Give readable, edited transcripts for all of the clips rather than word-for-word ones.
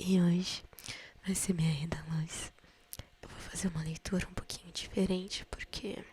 E hoje, no SMR da Luz, eu vou fazer uma leitura um pouquinho diferente, porque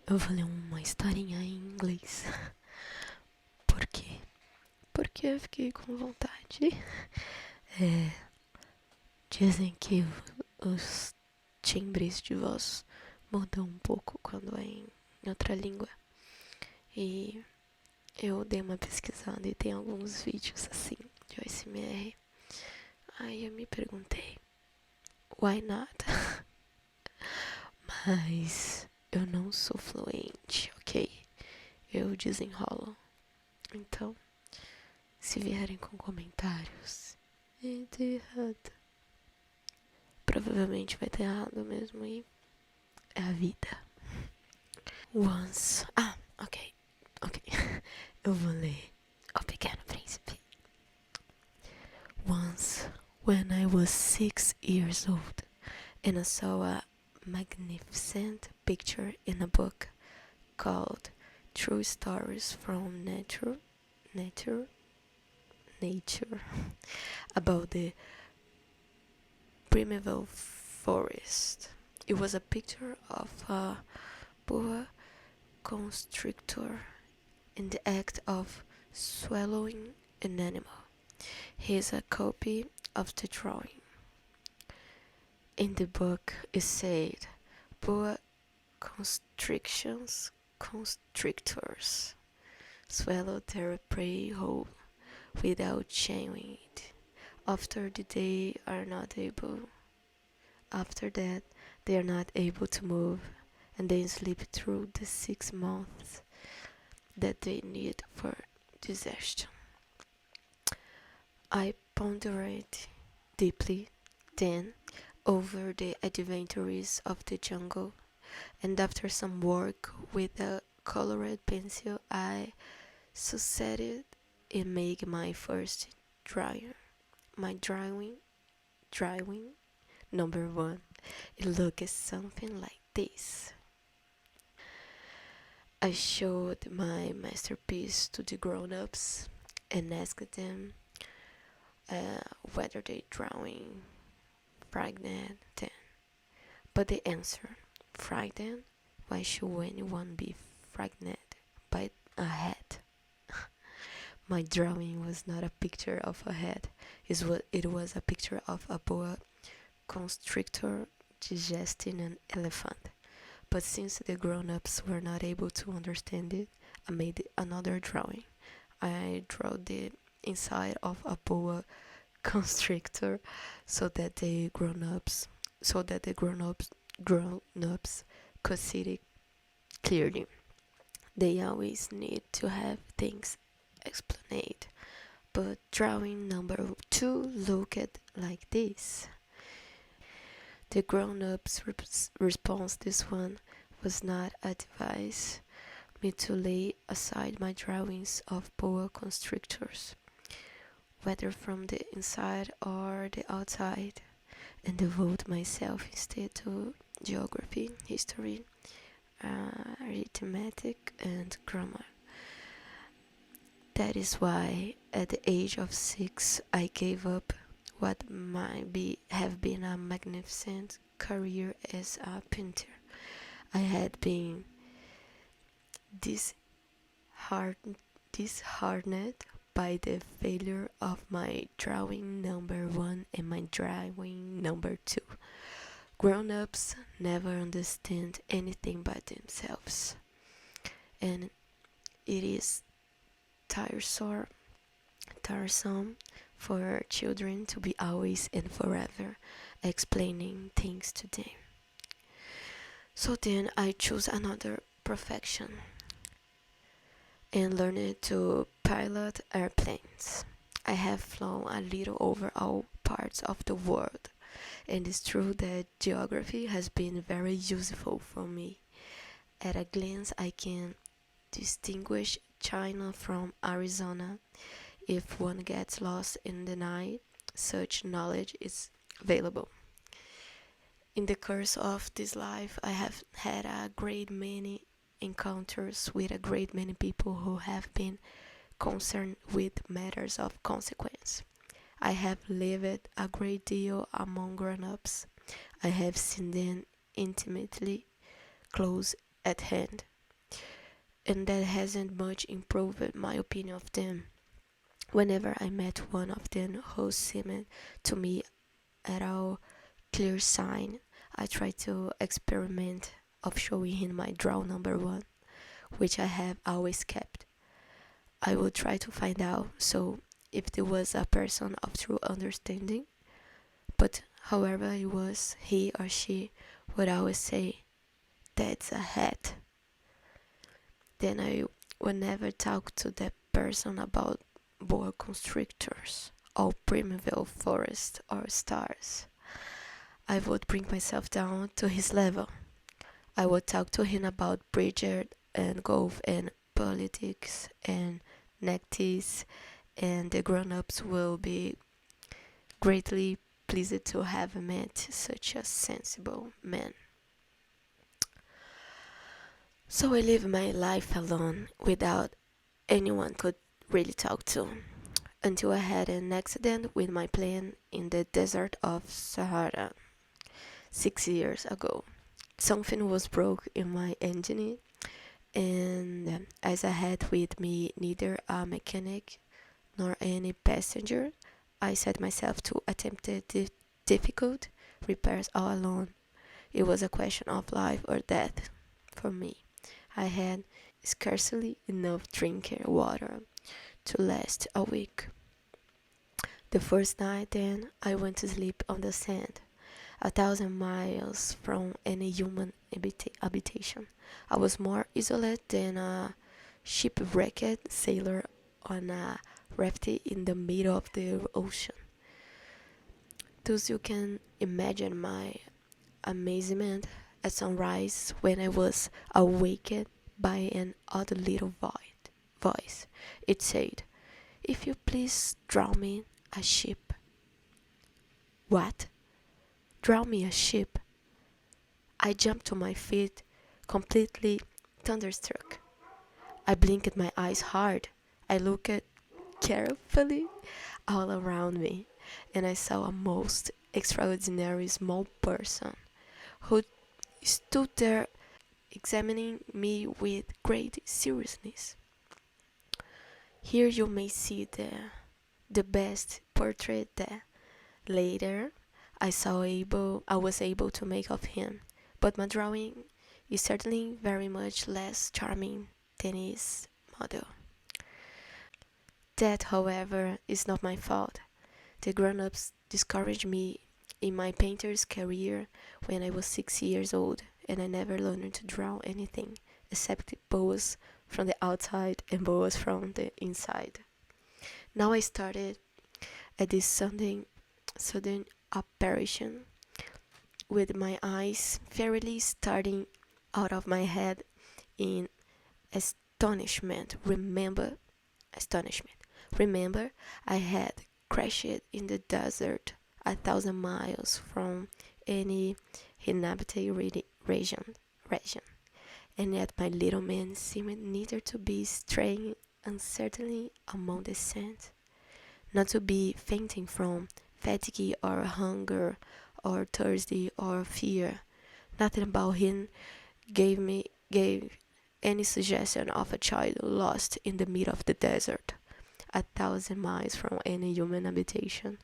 eu vou ler uma historinha em inglês. Por quê? Porque eu fiquei com vontade. Dizem que os timbres de voz mudam um pouco quando é em outra língua. E eu dei uma pesquisada e tem alguns vídeos assim de ASMR. Aí eu me perguntei, why not? Mas eu não sou fluente, ok? Eu desenrolo. Então, se vierem com comentários, errado. Provavelmente vai ter errado mesmo e é a vida. Once. Ok. Eu vou ler O Pequeno Príncipe. Once, when I was 6 years old, and I saw a magnificent picture in a book called True Stories from Nature, about the primeval forest. It was a picture of a boa constrictor in the act of swallowing an animal. Here's a copy of the drawing. In the book it said, boa constrictors swallow their prey whole without chewing it. After that, they are not able to move, and then sleep through the 6 months that they need for digestion. I pondered deeply then over the adventures of the jungle, and after some work with a colored pencil, I succeeded in making my first drawing. My drawing number 1. It looked something like this. I showed my masterpiece to the grown-ups and asked them whether they drawing frightened them. But they answered, frightened? Why should anyone be frightened by a head? My drawing was not a picture of a head. It was a picture of a boa constrictor digesting an elephant. But since the grown-ups were not able to understand it, I made another drawing. I drew the inside of a boa constrictor so that the grown-ups could see it clearly. They always need to have things explained. But drawing number 2 looked like this. The grown-ups' response this one was not advise me to lay aside my drawings of boa constrictors, whether from the inside or the outside, and devote myself instead to geography, history, arithmetic, and grammar. That is why, at the age of 6, I gave up what might have been a magnificent career as a painter. I had been disheartened by the failure of my drawing number 1 and my drawing number 2. Grown-ups never understand anything by themselves, and it is tiresome for children to be always and forever explaining things to them. So then I chose another profession and learned to pilot airplanes. I have flown a little over all parts of the world, and it's true that geography has been very useful for me. At a glance, I can distinguish China from Arizona. If one gets lost in the night, such knowledge is available. In the course of this life, I have had a great many encounters with a great many people who have been concerned with matters of consequence. I have lived a great deal among grown-ups. I have seen them intimately close at hand, and that hasn't much improved my opinion of them. Whenever I met one of them who seemed to me at all clear sign, I tried to experiment of showing him my draw number one, which I have always kept. I would try to find out so if there was a person of true understanding, but however it was, he or she would always say, "That's a hat." Then I would never talk to that person about boa constrictors or primeval forest or stars. I would bring myself down to his level. I would talk to him about bridge and golf and politics and neckties, and the grown-ups will be greatly pleased to have met such a sensible man. So I live my life alone without anyone could really talk to, until I had an accident with my plane in the desert of Sahara 6 years ago. Something was broke in my engine, and as I had with me neither a mechanic nor any passenger, I set myself to attempt the difficult repairs all alone. It was a question of life or death for me. I had scarcely enough drinking water to last a week. The first night, then, I went to sleep on the sand, 1,000 miles from any human habitation. I was more isolated than a shipwrecked sailor on a raft in the middle of the ocean. Thus you can imagine my amazement at sunrise when I was awakened by an odd little voice. It said, "If you please draw me a ship." What? Draw me a ship? I jumped to my feet, completely thunderstruck. I blinked my eyes hard. I looked carefully all around me, and I saw a most extraordinary small person who stood there examining me with great seriousness. Here you may see the best portrait that later I was able to make of him, but my drawing is certainly very much less charming than his model. That, however, is not my fault. The grown-ups discouraged me in my painter's career when I was 6 years old, and I never learned to draw anything except boas from the outside and boas from the inside. Now I started at this sudden apparition with my eyes fairly starting out of my head in astonishment. Remember, I had crashed in the desert 1,000 miles from any inhabited region, and yet my little man seemed neither to be straying uncertainly among the sand, not to be fainting from fatigue or hunger or thirsty or fear. Nothing about him gave any suggestion of a child lost in the middle of the desert, 1,000 miles from any human habitation.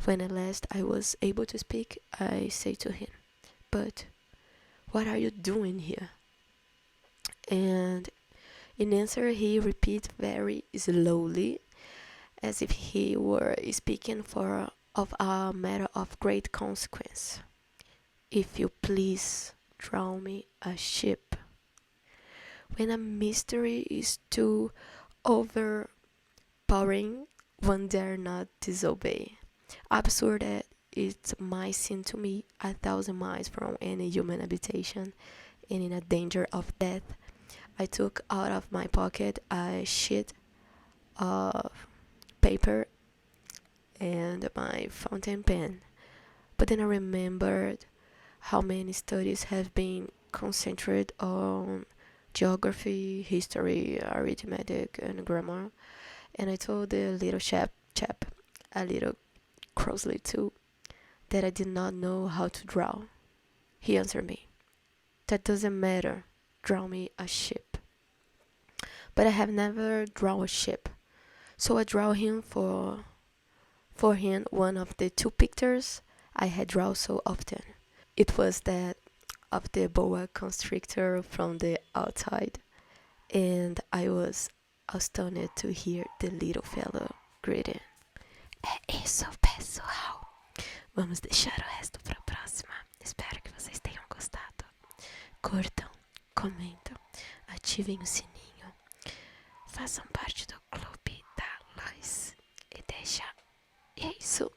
When at last I was able to speak, I said to him, "But what are you doing here?" And in answer he repeated very slowly, as if he were speaking of a matter of great consequence, "If you please, draw me a ship." When a mystery is too overpowering, one dare not disobey. Absurd as it might seem to me, 1,000 miles from any human habitation and in a danger of death, I took out of my pocket a sheet of paper and my fountain pen. But then I remembered how many studies have been concentrated on geography, history, arithmetic, and grammar, and I told the little chap, a little crossly too, that I did not know how to draw. He answered me, "That doesn't matter. Draw me a ship." But I have never drawn a ship, so I draw him for him one of the two pictures I had drawn so often. It was that of the boa constrictor from the outside, and I was astounded to hear the little fellow greeting. É isso, pessoal. Vamos deixar o resto para a próxima. Espero que vocês tenham gostado. Curtam, comentam, ativem o sininho, façam parte do clube da Lois e deixa. E é isso.